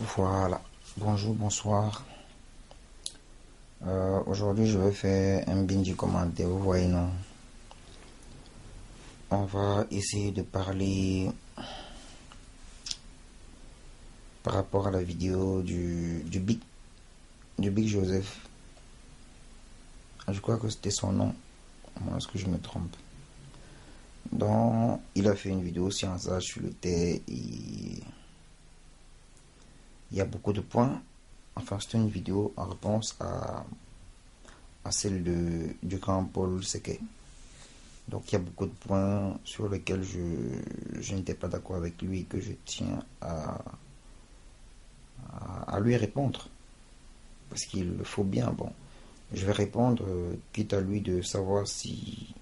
Voilà, bonjour, bonsoir. Aujourd'hui, je vais faire un bindi commentaire. Vous voyez, non? On va essayer de parler par rapport à la vidéo du Big Joseph. Je crois que c'était son nom. Moi, est-ce que je me trompe? Donc, il a fait une vidéo sciençage sur le thé et il y a beaucoup de points. Enfin, c'était une vidéo en réponse à celle du grand Paul Sequet. Donc il y a beaucoup de points sur lesquels je n'étais pas d'accord avec lui et que je tiens à lui répondre. Parce qu'il le faut bien. Bon, je vais répondre, quitte à lui de savoir si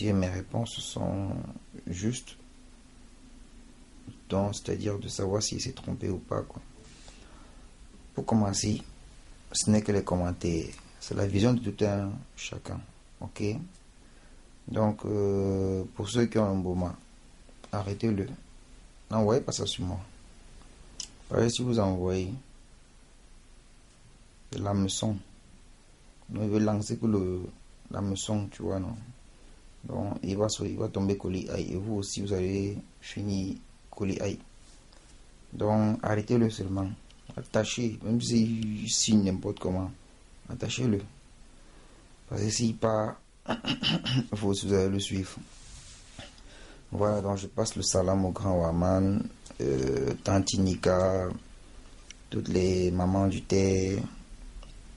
mes réponses sont justes. Donc, c'est-à-dire de savoir s'il s'est trompé ou pas, quoi. Pour commencer, ce n'est que les commentaires. C'est la vision de tout un chacun. Ok? Donc, pour ceux qui ont un boma, arrêtez-le. N'envoyez pas ça sur moi. Parce que si vous envoyez de l'hameçon, il veut lancer que l'hameçon, tu vois, non? Donc, il va tomber coller aïe. Et vous aussi, vous allez finir coller aïe. Donc, arrêtez-le seulement. Attachez, même s'il signe n'importe comment, attachez-le. Parce que s'il part, vous allez le suivre. Voilà, donc je passe le salam au grand Waman, Tanti Nika, toutes les mamans du thé,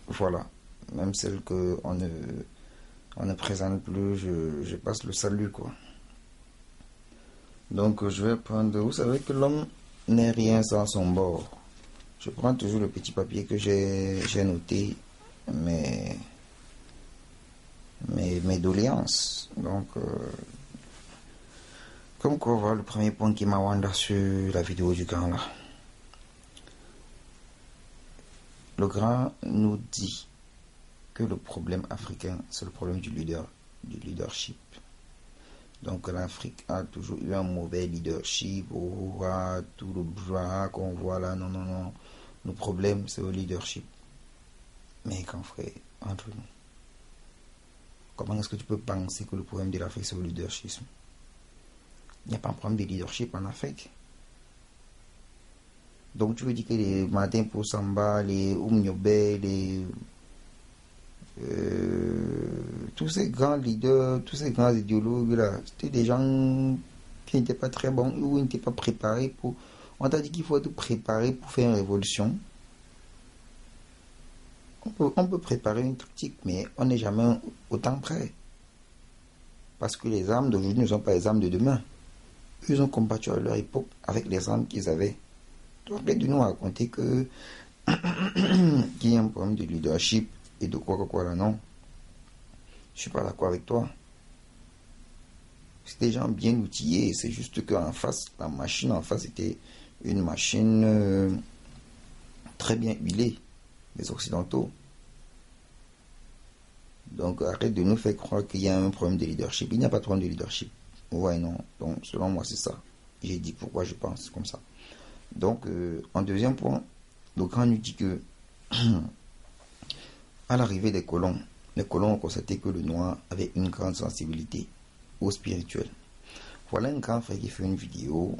voilà, même celles que on ne présente plus, je passe le salut, quoi. Donc je vais prendre, vous savez que l'homme n'est rien sans son bord. Je prends toujours le petit papier que j'ai noté mes doléances. Donc comme quoi, voilà le premier point qui m'a rendu sur la vidéo du grand là. Le grand nous dit que le problème africain, c'est le problème du leadership. Donc l'Afrique a toujours eu un mauvais leadership. Tout le brouhaha qu'on voit là, non, non, non. Le problème, c'est le leadership. Mais grand frère, entre nous, comment est-ce que tu peux penser que le problème de l'Afrique, c'est le leadership? Il n'y a pas un problème de leadership en Afrique. Donc tu veux dire que les Martin pour Samba, les Oumniobe, tous ces grands leaders, tous ces grands idéologues là, c'était des gens qui n'étaient pas très bons ou n'étaient pas préparés pour. On t'a dit qu'il faut être préparé pour faire une révolution. On peut préparer une tactique, mais on n'est jamais autant prêt. Parce que les armes d'aujourd'hui ne sont pas les armes de demain. Ils ont combattu à leur époque avec les armes qu'ils avaient. Donc, arrête de nous raconter que qu'il y a un problème de leadership et de quoi là, non. Je suis pas d'accord avec toi. C'est des gens bien outillés. C'est juste qu'en face, la machine en face était une machine très bien huilée. Les Occidentaux. Donc arrête de nous faire croire qu'il y a un problème de leadership. Il n'y a pas de problème de leadership. Ouais, non. Donc selon moi, c'est ça. J'ai dit pourquoi je pense comme ça. Donc en deuxième point, le grand nous dit que à l'arrivée des colons, les colons ont constaté que le noir avait une grande sensibilité au spirituel. Voilà un grand frère qui fait une vidéo.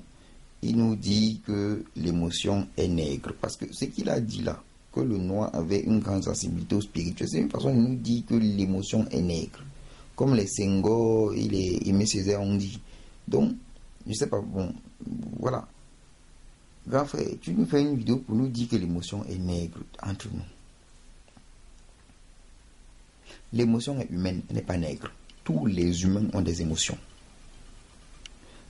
Il nous dit que l'émotion est nègre. Parce que ce qu'il a dit là, que le noir avait une grande sensibilité au spirituel, c'est une façon de nous dire que l'émotion est nègre. Comme les Senghor et les Aimé Césaire ont dit. Donc, je sais pas, bon, voilà. Grand frère, tu nous fais une vidéo pour nous dire que l'émotion est nègre entre nous. L'émotion est humaine, elle n'est pas nègre. Tous les humains ont des émotions.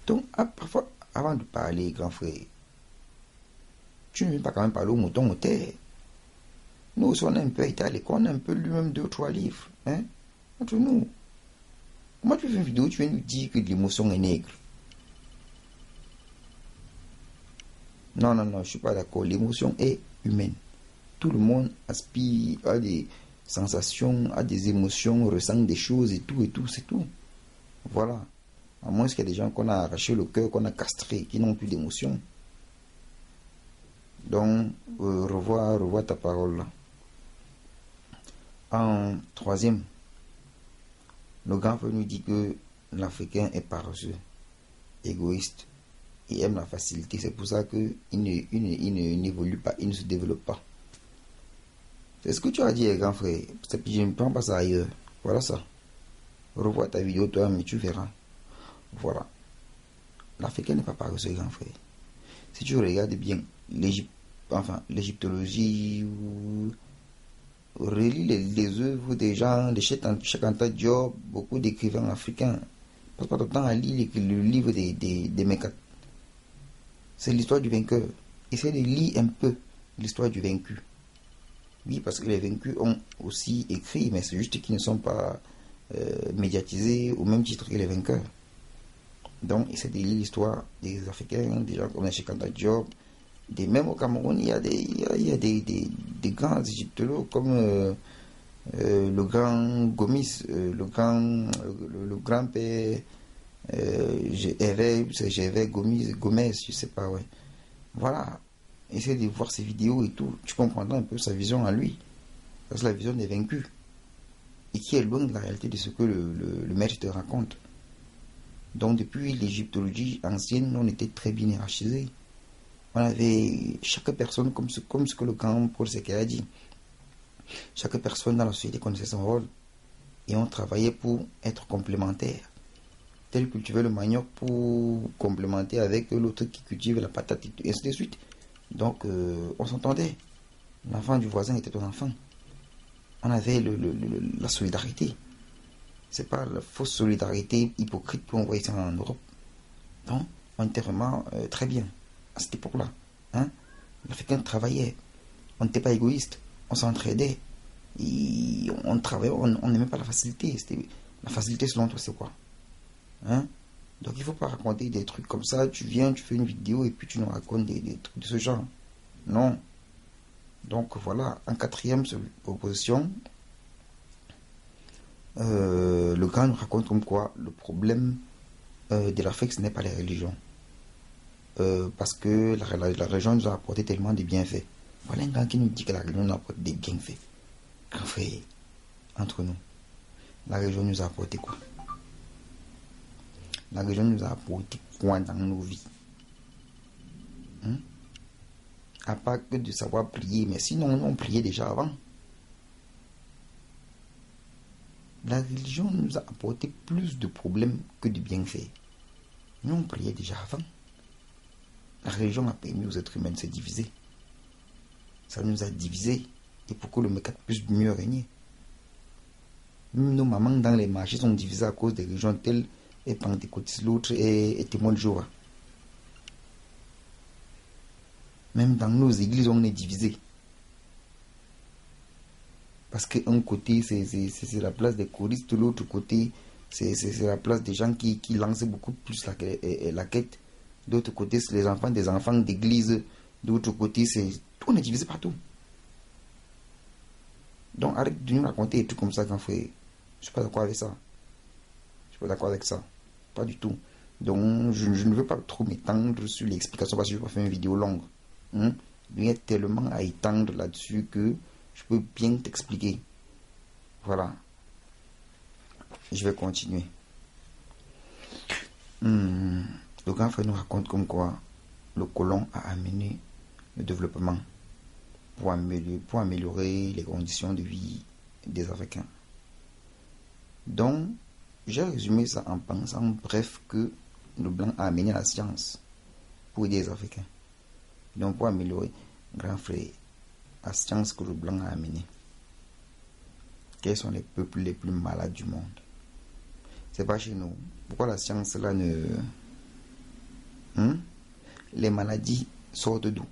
Donc, parfois, avant de parler, grand frère, tu ne veux pas quand même parler au mouton au terre. Nous aussi, on a un peu été à l'école, on a un peu lu même 2 ou 3 livres. Hein? Entre nous. Moi, tu fais une vidéo, tu viens nous dire que l'émotion est nègre. Non, non, non, je ne suis pas d'accord. L'émotion est humaine. Tout le monde aspire à des sensations, à des émotions, ressent des choses et tout, c'est tout. Voilà. À moins qu'il y ait des gens qu'on a arraché le cœur, qu'on a castré, qui n'ont plus d'émotion. Donc, revois ta parole là. En troisième, le grand frère nous dit que l'Africain est paresseux, égoïste et aime la facilité. C'est pour ça qu'il n'évolue pas, il ne se développe pas. C'est ce que tu as dit, grand frère. Je ne prends pas ça ailleurs. Voilà ça. Revois ta vidéo toi-même et tu verras. Voilà. L'Africain n'est pas paresseux, grand frère. Si tu regardes bien l'égyptologie, relis les œuvres des gens, de Cheikh Anta Diop, beaucoup d'écrivains africains. Passe pas ton temps à lire le livre des Mécats. C'est l'histoire du vainqueur. Essaye de lire un peu l'histoire du vaincu. Oui, parce que les vaincus ont aussi écrit, mais c'est juste qu'ils ne sont pas médiatisés au même titre que les vainqueurs. Donc, essaye de lire l'histoire des Africains, des gens comme Cheikh Anta Diop. Même au Cameroun, il y a des grands égyptologues comme le grand Gomis, le grand-père Gervais Gomez, je sais pas, ouais. Voilà, essaie de voir ses vidéos et tout, tu comprendras un peu sa vision à lui. C'est la vision des vaincus. Et qui est loin de la réalité de ce que le maître te raconte. Donc depuis l'égyptologie ancienne, on était très bien hiérarchisé. On avait chaque personne, comme ce que le grand Paul Seké a dit, chaque personne dans la société connaissait son rôle. Et on travaillait pour être complémentaires. Tel cultiver le manioc pour complémenter avec l'autre qui cultive la patate, et ainsi de suite. Donc on s'entendait. L'enfant du voisin était ton enfant. On avait la solidarité. C'est pas la fausse solidarité hypocrite qu'on voit ici en Europe. Donc on était vraiment très bien à cette époque-là. Hein? L'Africain travaillait. On n'était pas égoïste. On s'entraidait. On travaillait. On n'aimait pas la facilité. La facilité selon toi, c'est quoi? Hein? Donc il ne faut pas raconter des trucs comme ça. Tu viens, tu fais une vidéo et puis tu nous racontes des trucs de ce genre. Non. Donc voilà. En quatrième proposition, le grand nous raconte comme quoi le problème de l'Afrique, ce n'est pas les religions. Parce que la religion nous a apporté tellement de bienfaits. Voilà un gars qui nous dit que la religion nous apporte des bienfaits. Grand frère, entre nous, la religion nous a apporté quoi? La religion nous a apporté quoi dans nos vies? À part que de savoir prier, mais sinon on priait déjà avant. La religion nous a apporté plus de problèmes que de bienfaits. Nous on priait déjà avant. La religion a permis aux êtres humains de se diviser. Ça nous a divisés. Et pour que le Mécat puisse mieux régner. Même nos mamans dans les marchés sont divisées à cause des religions telles et pentecôtistes, l'autre est témoin de Jéhovah. Même dans nos églises, on est divisés. Parce qu'un côté, c'est la place des choristes, de l'autre côté, c'est la place des gens qui lancent beaucoup plus la quête. D'autre côté, c'est les enfants des enfants d'église. D'autre côté, on est divisé partout. Donc arrête de nous raconter des trucs comme ça, grand frère. Je suis pas d'accord avec ça. Je suis pas d'accord avec ça. Pas du tout. Donc je ne veux pas trop m'étendre sur l'explication parce que je vais pas faire une vidéo longue. Il y a tellement à étendre là-dessus que je peux bien t'expliquer. Voilà. Je vais continuer. Le grand frère nous raconte comme quoi le colon a amené le développement pour améliorer les conditions de vie des Africains. Donc, j'ai résumé ça en pensant, bref, que le blanc a amené la science pour aider les Africains. Donc, pour améliorer, grand frère, la science que le blanc a amenée. Quels sont les peuples les plus malades du monde? C'est pas chez nous. Pourquoi la science là ne... Les maladies sortent d'où?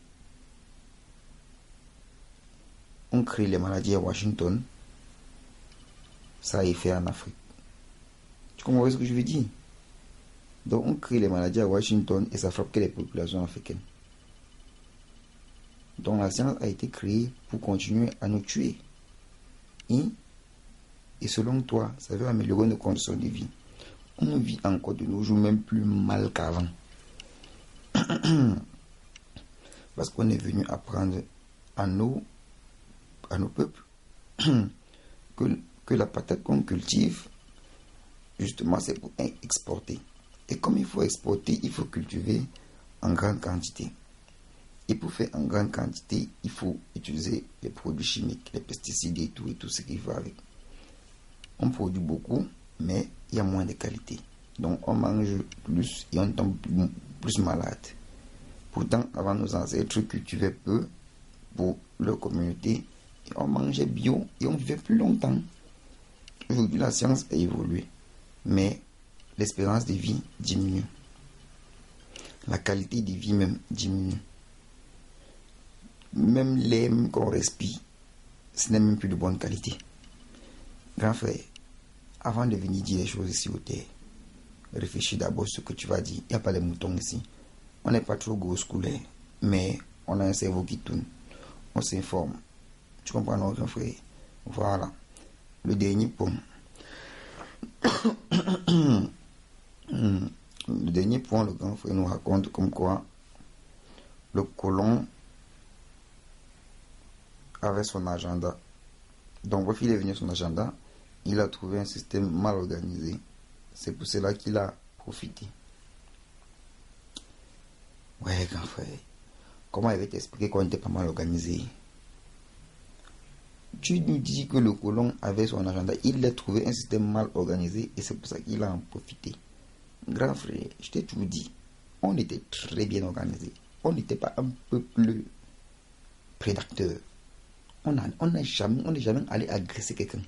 On crée les maladies à Washington, ça a effet en Afrique. Tu comprends ce que je veux dire? Donc on crée les maladies à Washington et ça frappe que les populations africaines. Donc la science a été créée pour continuer à nous tuer. Et selon toi, ça veut améliorer nos conditions de vie. On vit encore de nos jours même plus mal qu'avant. Parce qu'on est venu apprendre à nos peuples que la patate qu'on cultive, justement, c'est pour exporter. Et comme il faut exporter, il faut cultiver en grande quantité. Et pour faire en grande quantité, il faut utiliser les produits chimiques, les pesticides et tout ce qui va avec. On produit beaucoup, mais il y a moins de qualité. Donc on mange plus et on tombe plus malade. Pourtant, avant, nos ancêtres cultivaient peu pour leur communauté. Et on mangeait bio et on vivait plus longtemps. Aujourd'hui, la science a évolué, mais l'espérance de vie diminue. La qualité de vie même diminue. Même l'air qu'on respire, ce n'est même plus de bonne qualité. Grand frère, avant de venir dire les choses ici au terre, réfléchis d'abord ce que tu vas dire. Il n'y a pas de moutons ici. On n'est pas trop gros scolaire, mais on a un cerveau qui tourne. On s'informe. Tu comprends, non, grand frère? Voilà. Le dernier point. Le dernier point, le grand frère nous raconte comme quoi le colon avait son agenda. Donc, bref, il est venu à son agenda. Il a trouvé un système mal organisé. C'est pour cela qu'il a profité. Ouais, grand frère. Comment il va t'expliquer qu'on n'était pas mal organisé? Tu nous dis que le colon avait son agenda. Il a trouvé un système mal organisé et c'est pour ça qu'il a en profité. Grand frère, je t'ai toujours dit, on était très bien organisé. On n'était pas un peuple prédateur. On n'est jamais allé agresser quelqu'un.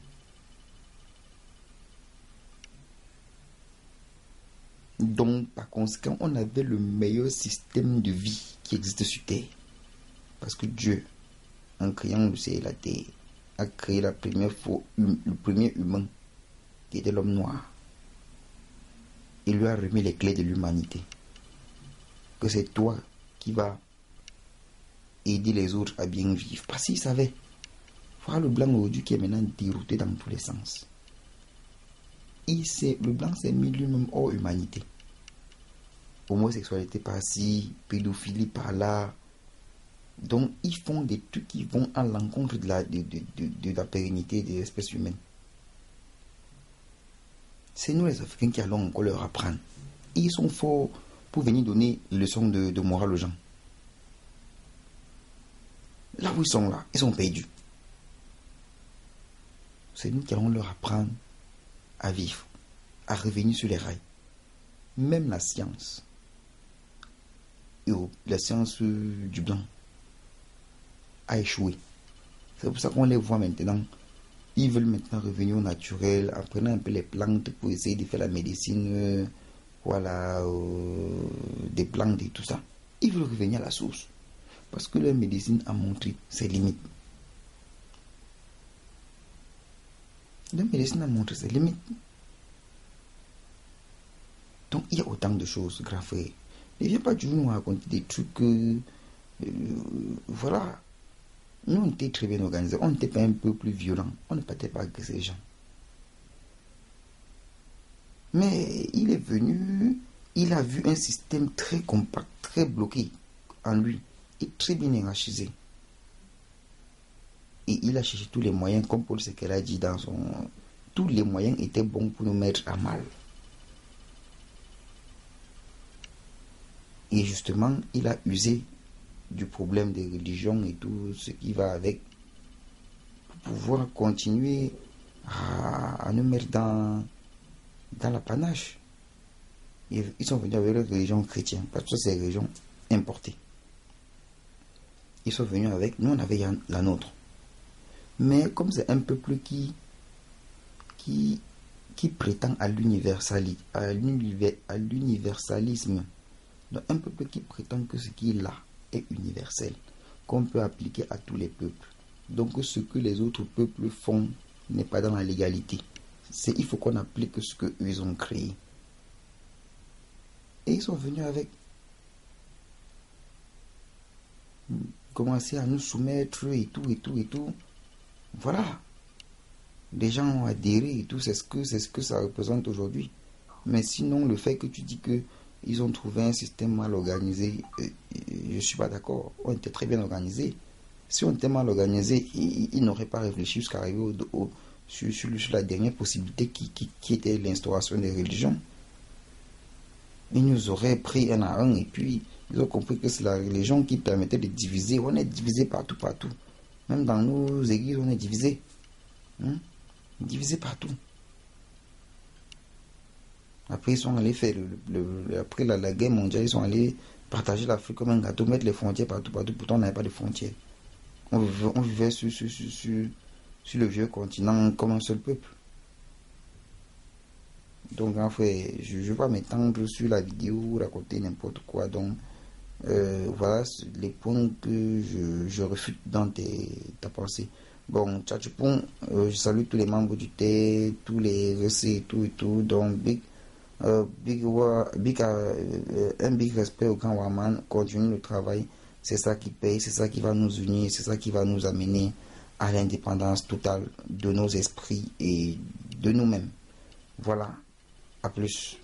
Donc, par conséquent, on avait le meilleur système de vie qui existe sur Terre. Parce que Dieu, en créant le ciel et la terre, a créé le premier humain, qui était l'homme noir. Il lui a remis les clés de l'humanité. Que c'est toi qui vas aider les autres à bien vivre. Parce qu'il savait. Voilà le blanc aujourd'hui qui est maintenant dérouté dans tous les sens. Le blanc s'est mis lui-même hors humanité. Homosexualité par-ci, pédophilie par-là. Donc, ils font des trucs qui vont à l'encontre de la pérennité des espèces humaines. C'est nous les Africains qui allons encore leur apprendre. Et ils sont forts pour venir donner des leçons de morale aux gens. Là où ils sont là, ils sont perdus. C'est nous qui allons leur apprendre à vivre, à revenir sur les rails. Même la science, la science du blanc, a échoué. C'est pour ça qu'on les voit maintenant. Ils veulent maintenant revenir au naturel, en prenant un peu les plantes pour essayer de faire la médecine, des plantes et tout ça. Ils veulent revenir à la source. Parce que leur médecine a montré ses limites. Leur médecine a montré ses limites. Donc il y a autant de choses, grand frère. Ne viens pas toujours nous raconter des trucs voilà. Nous, on était très bien organisés. On n'était pas un peu plus violent. On ne partait pas agresser les gens. Mais il est venu, il a vu un système très compact, très bloqué en lui et très bien hiérarchisé. Et il a cherché tous les moyens, comme Paul Sequel a dit dans son... Tous les moyens étaient bons pour nous mettre à mal. Et justement, il a usé du problème des religions et tout ce qui va avec pour pouvoir continuer à nous mettre dans la panache. Ils sont venus avec la religion chrétienne parce que c'est une religion importée. Ils sont venus avec, nous on avait la nôtre. Mais comme c'est un peuple qui prétend à l'universalisme, donc un peuple qui prétend que ce qui est là est universel, qu'on peut appliquer à tous les peuples. Donc ce que les autres peuples font n'est pas dans la légalité. Il faut qu'on applique ce qu'ils ont créé. Et ils sont venus avec commencer à nous soumettre et tout. Voilà. Les gens ont adhéré et tout, c'est ce que ça représente aujourd'hui. Mais sinon, le fait que tu dis que ils ont trouvé un système mal organisé. Je suis pas d'accord. On était très bien organisé. Si on était mal organisé, ils n'auraient pas réfléchi jusqu'à arriver sur la dernière possibilité qui était l'instauration des religions. Ils nous auraient pris un à un et puis ils ont compris que c'est la religion qui permettait de diviser. On est divisé partout, partout. Même dans nos églises, on est divisé. Divisé partout. Après, ils sont allés faire après la guerre mondiale, ils sont allés partager l'Afrique comme un gâteau, mettre les frontières partout, partout. Pourtant, on n'avait pas de frontières. On vivait sur le vieux continent comme un seul peuple. Donc, en fait, je ne vais pas m'étendre sur la vidéo, raconter n'importe quoi. Donc, voilà les points que je refute dans ta pensée. Bon, tchatchoupon, je salue tous les membres du thé, tous les recets et tout. Donc, un big respect au grand Waman. Continue le travail. C'est ça qui paye, c'est ça qui va nous unir, c'est ça qui va nous amener à l'indépendance totale de nos esprits et de nous-mêmes. Voilà. À plus.